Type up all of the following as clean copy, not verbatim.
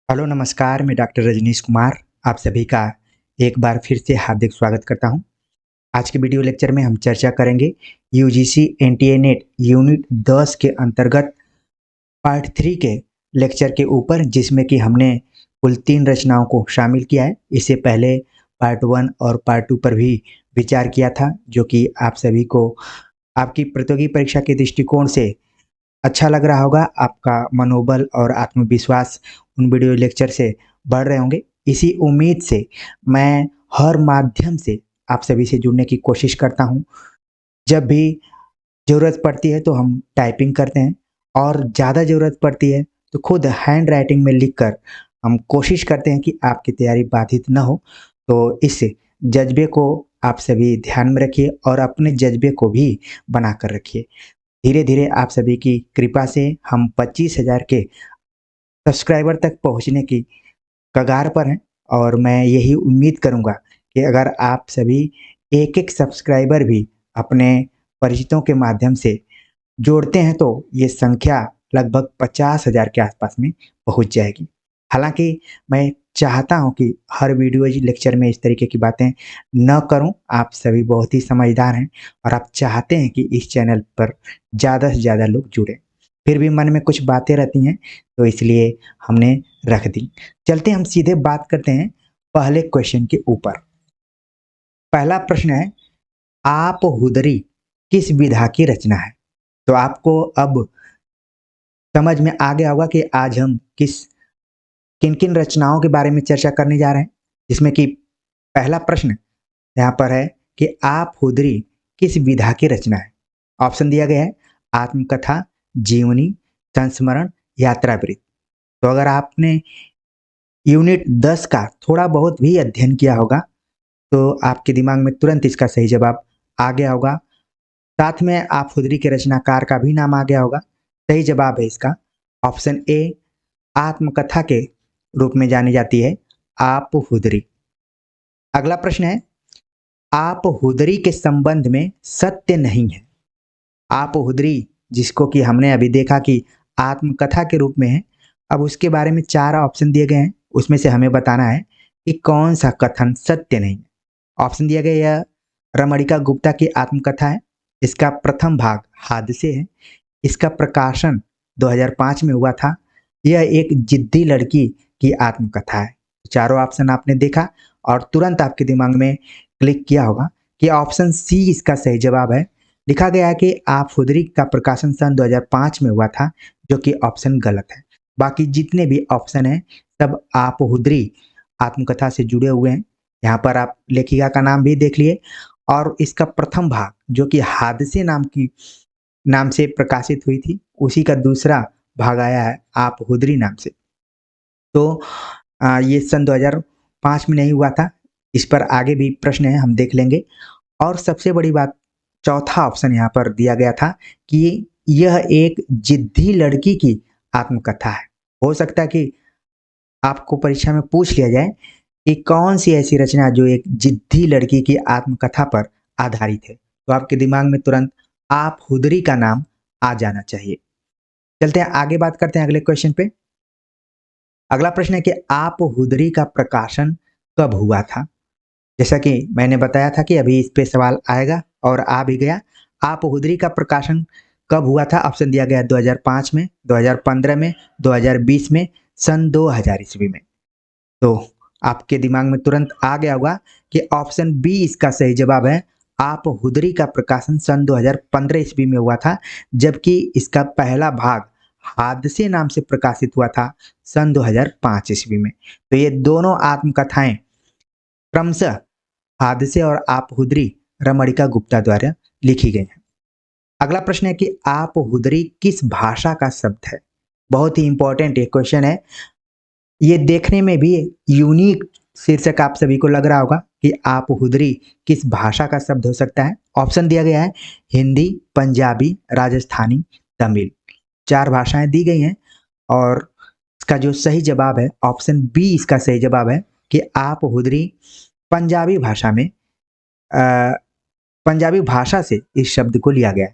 Hello नमस्कार, मैं doctor Rajneesh Kumar आप सभी का एक बार फिर से हार्दिक स्वागत करता हूं। आज के वीडियो लेक्चर में हम चर्चा करेंगे यूजीसी एनटीए नेट यूनिट 10 के अंतर्गत पार्ट 3 के लेक्चर के ऊपर, जिसमें कि हमने कुल 3 रचनाओं को शामिल किया है। इससे पहले पार्ट 1 और पार्ट 2 पर भी विचार किया था, जो कि आप सभी को आपकी प्रतियोगी परीक्षा के दृष्टिकोण से अच्छा लग रहा होगा। आपका मनोबल और आत्मविश्वास उन वीडियो लेक्चर से बढ़ रहे होंगे। इसी उम्मीद से मैं हर माध्यम से आप सभी से जुड़ने की कोशिश करता हूं। जब भी ज़रूरत पड़ती है तो हम टाइपिंग करते हैं, और ज़्यादा ज़रूरत पड़ती है तो खुद हैंड राइटिंग में लिखकर हम कोशिश करते हैं कि आपकी तैयारी बाधित न हो। तो इस जज्बे को आप सभी ध्यान में रखिए और अपने जज्बे को भी बना कर रखिए। धीरे धीरे आप सभी की कृपा से हम 25,000 के सब्सक्राइबर तक पहुंचने की कगार पर हैं, और मैं यही उम्मीद करूंगा कि अगर आप सभी एक एक सब्सक्राइबर भी अपने परिचितों के माध्यम से जोड़ते हैं तो ये संख्या लगभग 50,000 के आसपास में पहुंच जाएगी। हालांकि मैं चाहता हूं कि हर वीडियो लेक्चर में इस तरीके की बातें न करूं। आप सभी बहुत ही समझदार हैं और आप चाहते हैं कि इस चैनल पर ज़्यादा से ज़्यादा लोग जुड़ें। फिर भी मन में कुछ बातें रहती हैं, तो इसलिए हमने रख दी। चलते हम सीधे बात करते हैं पहले क्वेश्चन के ऊपर। पहला प्रश्न है, आप हुदरी किस विधा की रचना है? तो आपको अब समझ में आ गया होगा कि आज हम किन किन रचनाओं के बारे में चर्चा करने जा रहे हैं। जिसमें कि पहला प्रश्न यहाँ पर है कि आप हुदरी किस विधा की रचना है? ऑप्शन दिया गया है आत्मकथा, जीवनी, संस्मरण, यात्रावृत्त। तो अगर आपने यूनिट 10 का थोड़ा बहुत भी अध्ययन किया होगा तो आपके दिमाग में तुरंत इसका सही जवाब आ गया होगा। साथ में आप हुदरी के रचनाकार का भी नाम आ गया होगा। सही जवाब है इसका ऑप्शन ए, आत्मकथा के रूप में जानी जाती है आप हुदरी। अगला प्रश्न है, आप हुदरी के संबंध में सत्य नहीं है। आप हुदरी, जिसको कि हमने अभी देखा कि आत्मकथा के रूप में है, अब उसके बारे में 4 ऑप्शन दिए गए हैं। उसमें से हमें बताना है कि कौन सा कथन सत्य नहीं है। ऑप्शन दिया गया, यह रमणिका गुप्ता की आत्मकथा है। इसका प्रथम भाग हादसे है। इसका प्रकाशन 2005 में हुआ था। यह एक जिद्दी लड़की की आत्मकथा है। चारों ऑप्शन आपने देखा और तुरंत आपके दिमाग में क्लिक किया होगा कि ऑप्शन सी इसका सही जवाब है। लिखा गया है कि आप हुदरी का प्रकाशन सन 2005 में हुआ था, जो कि ऑप्शन गलत है। बाकी जितने भी ऑप्शन हैं सब आप हुदरी आत्मकथा से जुड़े हुए हैं। यहाँ पर आप लेखिका का नाम भी देख लिए, और इसका प्रथम भाग जो कि हादसे नाम से प्रकाशित हुई थी, उसी का दूसरा भाग आया है आप हुदरी नाम से। तो ये सन 2005 में नहीं हुआ था। इस पर आगे भी प्रश्न है, हम देख लेंगे। और सबसे बड़ी बात, चौथा ऑप्शन यहाँ पर दिया गया था कि यह एक जिद्दी लड़की की आत्मकथा है। हो सकता है कि आपको परीक्षा में पूछ लिया जाए कि कौन सी ऐसी रचना जो एक जिद्दी लड़की की आत्मकथा पर आधारित है, तो आपके दिमाग में तुरंत आप हुदरी का नाम आ जाना चाहिए। चलते हैं आगे, बात करते हैं अगले क्वेश्चन पे। अगला प्रश्न है कि आप हुदरी का प्रकाशन कब हुआ था? जैसा कि मैंने बताया था कि अभी इस पे सवाल आएगा और आ भी गया। आप हुदरी का प्रकाशन कब हुआ था? ऑप्शन दिया गया 2005 में, 2015 में, 2020 में, सन 2000 ईस्वी में। तो आपके दिमाग में तुरंत आ गया होगा कि ऑप्शन बी इसका सही जवाब है। आप हुदरी का प्रकाशन सन 2015 ईस्वी में हुआ था, जबकि इसका पहला भाग हादसे नाम से प्रकाशित हुआ था सन 2005 ईस्वी में। तो ये दोनों आत्मकथाएं क्रमशः हादसे और आप हुदरी रमणिका गुप्ता द्वारा लिखी गई हैं। अगला प्रश्न है कि आप हुदरी किस भाषा का शब्द है? बहुत ही इंपॉर्टेंट ये क्वेश्चन है। ये देखने में भी यूनिक शीर्षक आप सभी को लग रहा होगा कि आप हुदरी किस भाषा का शब्द हो सकता है। ऑप्शन दिया गया है हिंदी, पंजाबी, राजस्थानी, तमिल। 4 भाषाएं दी गई हैं, और इसका जो सही जवाब है ऑप्शन बी इसका सही जवाब है कि आप हुदरी पंजाबी भाषा में पंजाबी भाषा से इस शब्द को लिया गया है।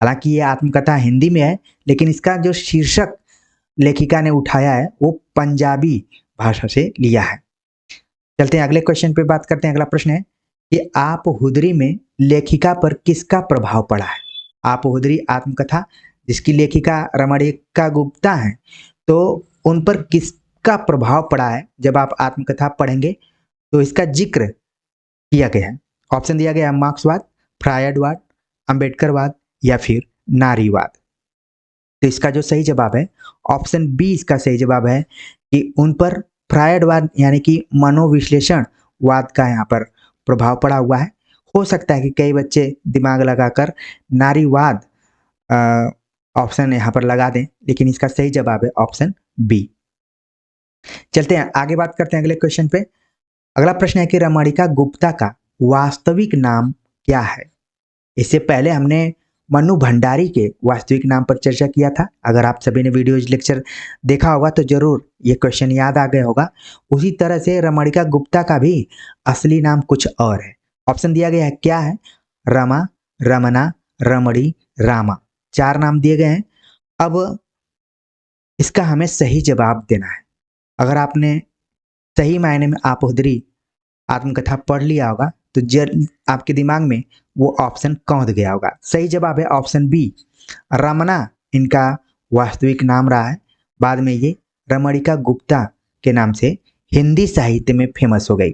हालांकि ये आत्मकथा हिंदी में है, लेकिन इसका जो शीर्षक लेखिका ने उठाया है वो पंजाबी भाषा से लिया है। चलते हैं अगले क्वेश्चन पे बात करते हैं। अगला प्रश्न है कि आप हुदरी में लेखिका पर किसका प्रभाव पड़ा है। आप हुदरी आत्मकथा जिसकी लेखिका रमणिका गुप्ता है, तो उन पर किसका प्रभाव पड़ा है जब आप आत्मकथा पढ़ेंगे तो इसका जिक्र किया गया है। ऑप्शन दिया गया है मार्क्सवाद, फ्रायडवाद, अंबेडकरवाद या फिर नारीवाद। तो इसका जो सही जवाब है ऑप्शन बी इसका सही जवाब है कि उन पर फ्रायडवाद यानी कि मनोविश्लेषण वाद का यहाँ पर प्रभाव पड़ा हुआ है। हो सकता है कि कई बच्चे दिमाग लगाकर नारीवाद ऑप्शन यहाँ पर लगा दें, लेकिन इसका सही जवाब है ऑप्शन बी। चलते हैं आगे बात करते हैं अगले क्वेश्चन पे। अगला प्रश्न है कि रमणिका गुप्ता का वास्तविक नाम क्या है। इससे पहले हमने मनु भंडारी के वास्तविक नाम पर चर्चा किया था। अगर आप सभी ने वीडियोज लेक्चर देखा होगा तो जरूर ये क्वेश्चन याद आ गया होगा। उसी तरह से रमणिका गुप्ता का भी असली नाम कुछ और है। ऑप्शन दिया गया है, क्या है? रमा, रमना, रमणी, रामा, 4 नाम दिए गए हैं। अब इसका हमें सही जवाब देना है। अगर आपने सही मायने में आप हुदरी आत्मकथा पढ़ लिया होगा तो आपके दिमाग में वो ऑप्शन कौंध गया होगा। सही जवाब है ऑप्शन बी, रमना इनका वास्तविक नाम रहा है। बाद में ये रमणिका गुप्ता के नाम से हिंदी साहित्य में फेमस हो गई।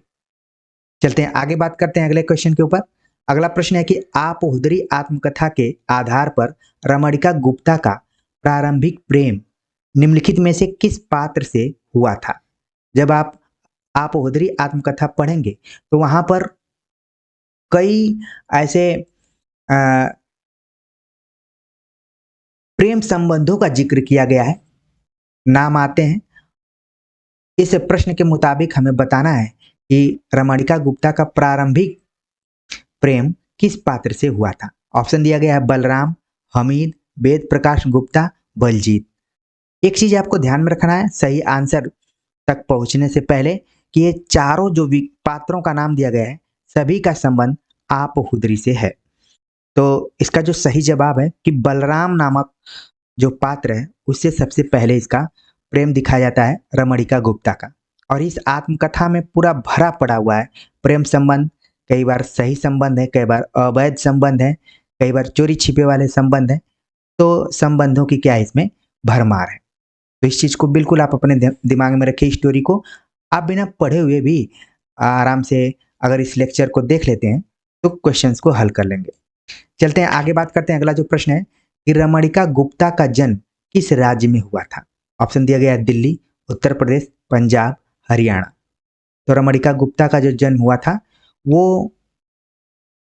चलते हैं आगे बात करते हैं अगले क्वेश्चन के ऊपर। अगला प्रश्न है कि आप हुदरी आत्मकथा के आधार पर रमणिका गुप्ता का प्रारंभिक प्रेम निम्नलिखित में से किस पात्र से हुआ था। जब आप हुदरी आत्मकथा पढ़ेंगे तो वहां पर कई ऐसे प्रेम संबंधों का जिक्र किया गया है, नाम आते हैं। इस प्रश्न के मुताबिक हमें बताना है कि रमणिका गुप्ता का प्रारंभिक प्रेम किस पात्र से हुआ था। ऑप्शन दिया गया है बलराम, हमीद, वेद प्रकाश गुप्ता, बलजीत। एक चीज आपको ध्यान में रखना है सही आंसर तक पहुंचने से पहले कि ये चारों जो पात्रों का नाम दिया गया है सभी का संबंध आप हुदरी से है। तो इसका जो सही जवाब है कि बलराम नामक जो पात्र है उससे सबसे पहले इसका प्रेम दिखाया जाता है रमणिका गुप्ता का। और इस आत्मकथा में पूरा भरा पड़ा हुआ है प्रेम संबंध। कई बार सही संबंध है, कई बार अवैध संबंध है, कई बार चोरी छिपे वाले संबंध है। तो संबंधों की क्या इसमें भरमार है। तो इस चीज को बिल्कुल आप अपने दिमाग में रखिए। स्टोरी को आप बिना पढ़े हुए भी आराम से अगर इस लेक्चर को देख लेते हैं तो क्वेश्चंस को हल कर लेंगे। चलते हैं आगे बात करते हैं। अगला जो प्रश्न है कि रमणिका गुप्ता का जन्म किस राज्य में हुआ था। ऑप्शन दिया गया है दिल्ली, उत्तर प्रदेश, पंजाब, हरियाणा। तो रमणिका गुप्ता का जो जन्म हुआ था वो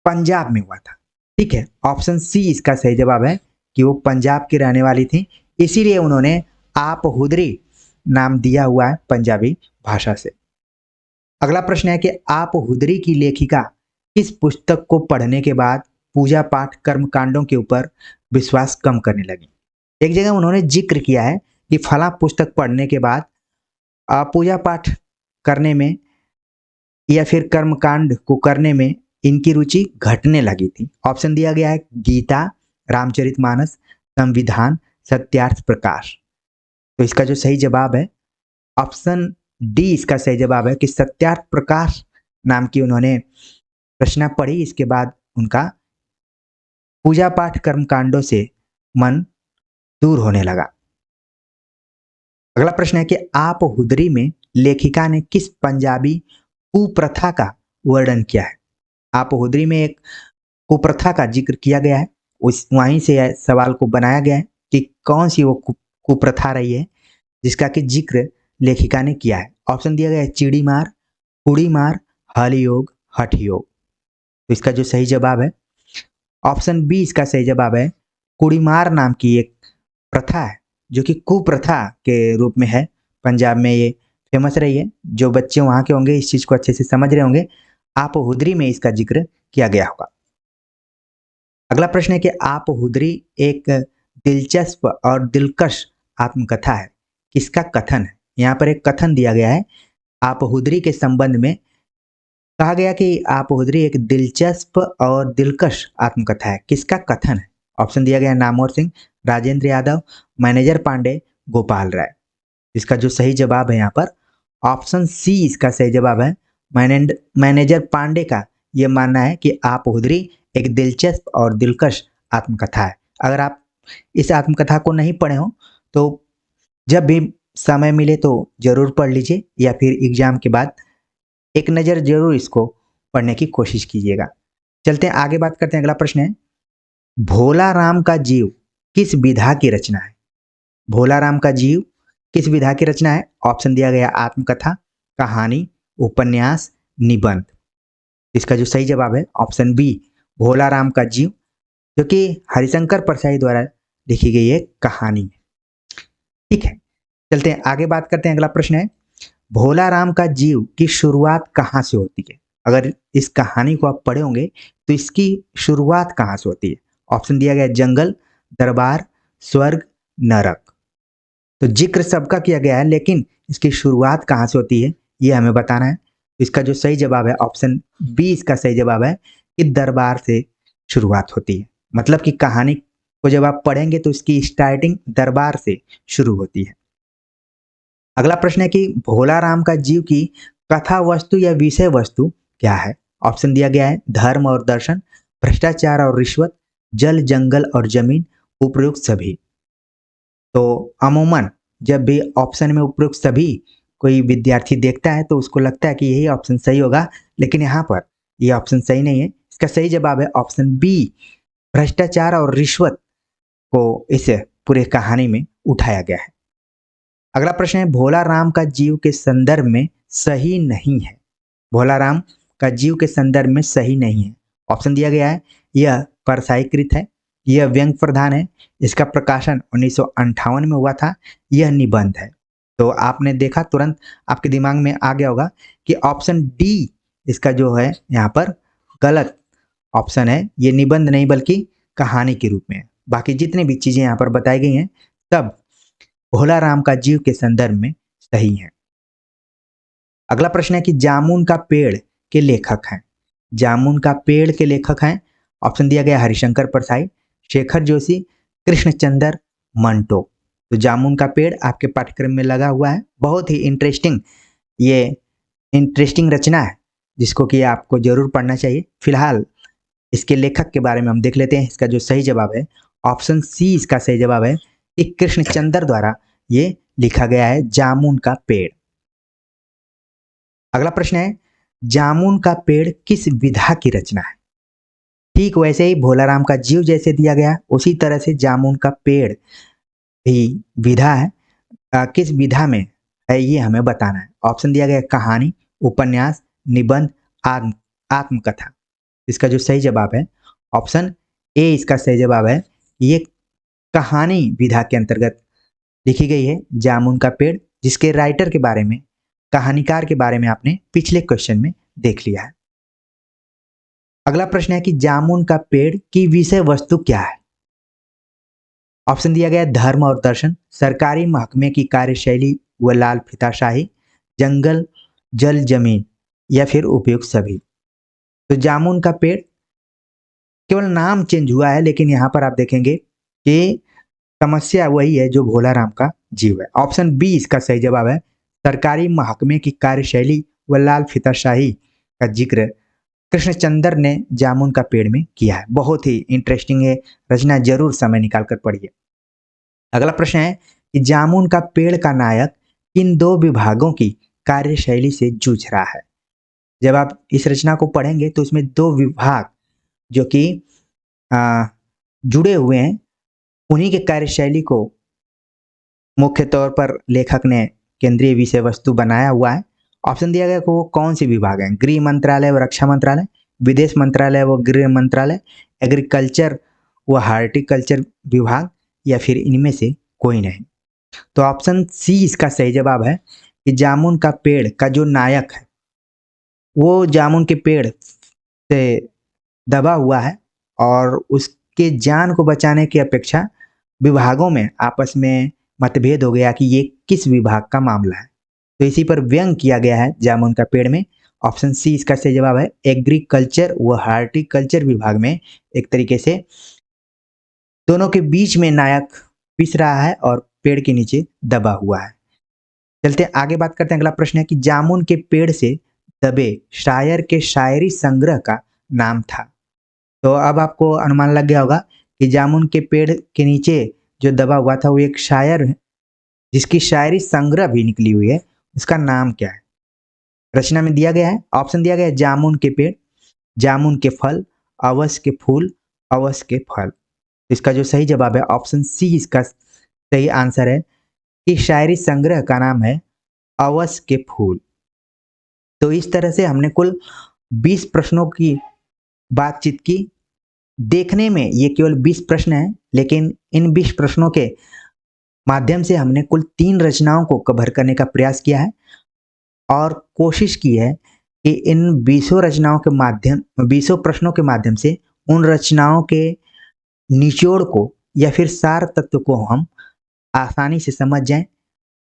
पंजाब में हुआ था। ठीक है, ऑप्शन सी इसका सही जवाब है कि वो पंजाब की रहने वाली थी, इसीलिए उन्होंने आप हुदरी नाम दिया हुआ है पंजाबी भाषा से। अगला प्रश्न है कि आप हुदरी की लेखिका किस पुस्तक को पढ़ने के बाद पूजा पाठ कर्मकांडों के ऊपर विश्वास कम करने लगी। एक जगह उन्होंने जिक्र किया है कि फला पुस्तक पढ़ने के बाद पूजा पाठ करने में या फिर कर्मकांड को करने में इनकी रुचि घटने लगी थी। ऑप्शन दिया गया है गीता, रामचरितमानस, संविधान, सत्यार्थ प्रकाश। तो इसका जो सही जवाब है ऑप्शन डी इसका सही जवाब है कि सत्यार्थ प्रकाश नाम की उन्होंने रचना पढ़ी। इसके बाद उनका पूजा पाठ कर्मकांडों से मन दूर होने लगा। अगला प्रश्न है कि आप हुदरी में लेखिका ने किस पंजाबी कुप्रथा का वर्णन किया है। आप हुदरी में एक कुप्रथा का जिक्र किया गया है, उस वहीं से सवाल को बनाया गया है कि कौन सी वो कुप्रथा रही है जिसका कि जिक्र लेखिका ने किया है। ऑप्शन दिया गया है चिड़ी मार, कुड़ी मार, हल योग, हठ योग। तो इसका जो सही जवाब है ऑप्शन बी इसका सही जवाब है कुड़ीमार नाम की एक प्रथा है जो कि कुप्रथा के रूप में है। पंजाब में ये फेमस रही है। जो बच्चे वहाँ के होंगे इस चीज़ को अच्छे से समझ रहे होंगे। आप हुदरी में इसका जिक्र किया गया होगा। अगला प्रश्न है कि आप हुदरी एक दिलचस्प और दिलकश आत्मकथा है, किसका कथन है। यहाँ पर एक कथन दिया गया है आप हुदरी के संबंध में। कहा गया कि आप हुदरी एक दिलचस्प और दिलकश आत्मकथा है, किसका कथन है। ऑप्शन दिया गया नामवर सिंह, राजेंद्र यादव, मैनेजर पांडे, गोपाल राय। इसका जो सही जवाब है यहाँ पर ऑप्शन सी इसका सही जवाब है। मैनेजर पांडे का यह मानना है कि आप हुदरी एक दिलचस्प और दिलकश आत्मकथा है। अगर आप इस आत्मकथा को नहीं पढ़े हो तो जब भी समय मिले तो जरूर पढ़ लीजिए, या फिर एग्जाम के बाद एक नज़र जरूर इसको पढ़ने की कोशिश कीजिएगा। चलते हैं आगे, बात करते हैं। अगला प्रश्न है, भोला राम का जीव किस विधा की रचना है? भोला राम का जीव किस विधा की रचना है? ऑप्शन दिया गया आत्मकथा, कहानी, उपन्यास, निबंध। इसका जो सही जवाब है ऑप्शन बी भोला राम का जीव, जो कि हरिशंकर परसाई द्वारा लिखी गई एक कहानी है। ठीक है, चलते हैं आगे, बात करते हैं। अगला प्रश्न है, भोला राम का जीव की शुरुआत कहाँ से होती है? अगर इस कहानी को आप पढ़े होंगे तो इसकी शुरुआत कहाँ से होती है? ऑप्शन दिया गया जंगल, दरबार, स्वर्ग, नरक। तो जिक्र सबका किया गया है, लेकिन इसकी शुरुआत कहाँ से होती है ये हमें बताना है। तो इसका जो सही जवाब है ऑप्शन बी इसका सही जवाब है कि दरबार से शुरुआत होती है। मतलब कि कहानी को जब आप पढ़ेंगे तो इसकी स्टार्टिंग दरबार से शुरू होती है। अगला प्रश्न है कि भोला राम का जीव की कथा वस्तु या विषय वस्तु क्या है? ऑप्शन दिया गया है धर्म और दर्शन, भ्रष्टाचार और रिश्वत, जल जंगल और जमीन, उपयुक्त सभी। तो अमूमन जब भी ऑप्शन में उपयुक्त सभी कोई विद्यार्थी देखता है तो उसको लगता है कि यही ऑप्शन सही होगा, लेकिन यहाँ पर यह ऑप्शन सही नहीं है। इसका सही जवाब है ऑप्शन बी भ्रष्टाचार और रिश्वत को इस पूरे कहानी में उठाया गया है। अगला प्रश्न है, भोला राम का जीव के संदर्भ में सही नहीं है। भोला राम का जीव के संदर्भ में सही नहीं है। ऑप्शन दिया गया है यह परसाईकृत है, यह व्यंग प्रधान है, इसका प्रकाशन 1958 में हुआ था, यह निबंध है। तो आपने देखा, तुरंत आपके दिमाग में आ गया होगा कि ऑप्शन डी इसका जो है यहाँ पर गलत ऑप्शन है। ये निबंध नहीं बल्कि कहानी के रूप में है। बाकी जितनी भी चीजें यहाँ पर बताई गई हैं सब भोला राम का जीव के संदर्भ में सही है। अगला प्रश्न है कि जामुन का पेड़ के लेखक हैं। जामुन का पेड़ के लेखक हैं। ऑप्शन दिया गया हरिशंकर परसाई, शेखर जोशी, कृष्णचंद्र मंटो। तो जामुन का पेड़ आपके पाठ्यक्रम में लगा हुआ है। बहुत ही इंटरेस्टिंग रचना है जिसको कि आपको जरूर पढ़ना चाहिए। फिलहाल इसके लेखक के बारे में हम देख लेते हैं। इसका जो सही जवाब है ऑप्शन सी इसका सही जवाब है कि कृष्णचंद्र द्वारा ये लिखा गया है जामुन का पेड़। अगला प्रश्न है, जामुन का पेड़ किस विधा की रचना है? ठीक वैसे ही भोला राम का जीव जैसे दिया गया उसी तरह से जामुन का पेड़ भी विधा है। किस विधा में है ये हमें बताना है। ऑप्शन दिया गया कहानी, उपन्यास, निबंध, आत्मकथा। इसका जो सही जवाब है ऑप्शन ए इसका सही जवाब है। ये कहानी विधा के अंतर्गत लिखी गई है जामुन का पेड़, जिसके राइटर के बारे में, कहानीकार के बारे में आपने पिछले क्वेश्चन में देख लिया है। अगला प्रश्न है कि जामुन का पेड़ की विषय वस्तु क्या है? ऑप्शन दिया गया धर्म और दर्शन, सरकारी महकमे की कार्यशैली व लाल फीताशाही, जंगल, जल जमीन, या फिर उपयुक्त सभी। तो जामुन का पेड़ केवल नाम चेंज हुआ है, लेकिन यहाँ पर आप देखेंगे कि समस्या वही है जो भोला राम का जीव है। ऑप्शन बी इसका सही जवाब है। सरकारी महकमे की कार्यशैली व लाल फीताशाही का जिक्र कृष्णचंद्र ने जामुन का पेड़ में किया है। बहुत ही इंटरेस्टिंग है रचना, जरूर समय निकाल कर पढ़िए। अगला प्रश्न है कि जामुन का पेड़ का नायक इन दो विभागों की कार्यशैली से जूझ रहा है। जब आप इस रचना को पढ़ेंगे तो इसमें दो विभाग जो कि जुड़े हुए हैं, उन्हीं के कार्यशैली को मुख्य तौर पर लेखक ने केंद्रीय विषय वस्तु बनाया हुआ है। ऑप्शन दिया गया कि वो कौन से विभाग हैं? गृह मंत्रालय व रक्षा मंत्रालय, विदेश मंत्रालय व गृह मंत्रालय, एग्रीकल्चर व हार्टिकल्चर विभाग, या फिर इनमें से कोई नहीं। तो ऑप्शन सी इसका सही जवाब है कि जामुन का पेड़ का जो नायक है वो जामुन के पेड़ से दबा हुआ है और उसके जान को बचाने की अपेक्षा विभागों में आपस में मतभेद हो गया कि ये किस विभाग का मामला है। तो इसी पर व्यंग किया गया है जामुन का पेड़ में। ऑप्शन सी इसका सही जवाब है। एग्रीकल्चर व हार्टिकल्चर विभाग में एक तरीके से दोनों के बीच में नायक पिस रहा है और पेड़ के नीचे दबा हुआ है। चलते आगे बात करते हैं। अगला प्रश्न है कि जामुन के पेड़ से दबे शायर के शायरी संग्रह का नाम था। तो अब आपको अनुमान लग गया होगा कि जामुन के पेड़ के नीचे जो दबा हुआ था वो एक शायर है जिसकी शायरी संग्रह भी निकली हुई है, उसका नाम क्या है। रचना में दिया गया है, ऑप्शन दिया गया है जामुन के पेड़, जामुन के फल, अवस के फूल, अवस के फल। इसका जो सही जवाब है ऑप्शन सी इसका सही आंसर है कि शायरी संग्रह का नाम है अवस के फूल। तो इस तरह से हमने कुल 20 प्रश्नों की बातचीत की। देखने में ये केवल 20 प्रश्न हैं, लेकिन इन 20 प्रश्नों के माध्यम से हमने कुल 3 रचनाओं को कवर करने का प्रयास किया है और कोशिश की है कि इन 20 प्रश्नों के माध्यम से उन रचनाओं के निचोड़ को या फिर सार तत्व को हम आसानी से समझ जाएं।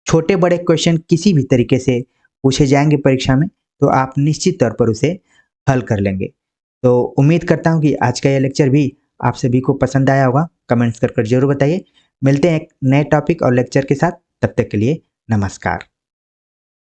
छोटे बड़े क्वेश्चन किसी भी तरीके से पूछे जाएंगे परीक्षा में तो आप निश्चित तौर पर उसे हल कर लेंगे। तो उम्मीद करता हूं कि आज का यह लेक्चर भी आप सभी को पसंद आया होगा। कमेंट्स कर जरूर बताइए। मिलते हैं एक नए टॉपिक और लेक्चर के साथ, तब तक के लिए नमस्कार।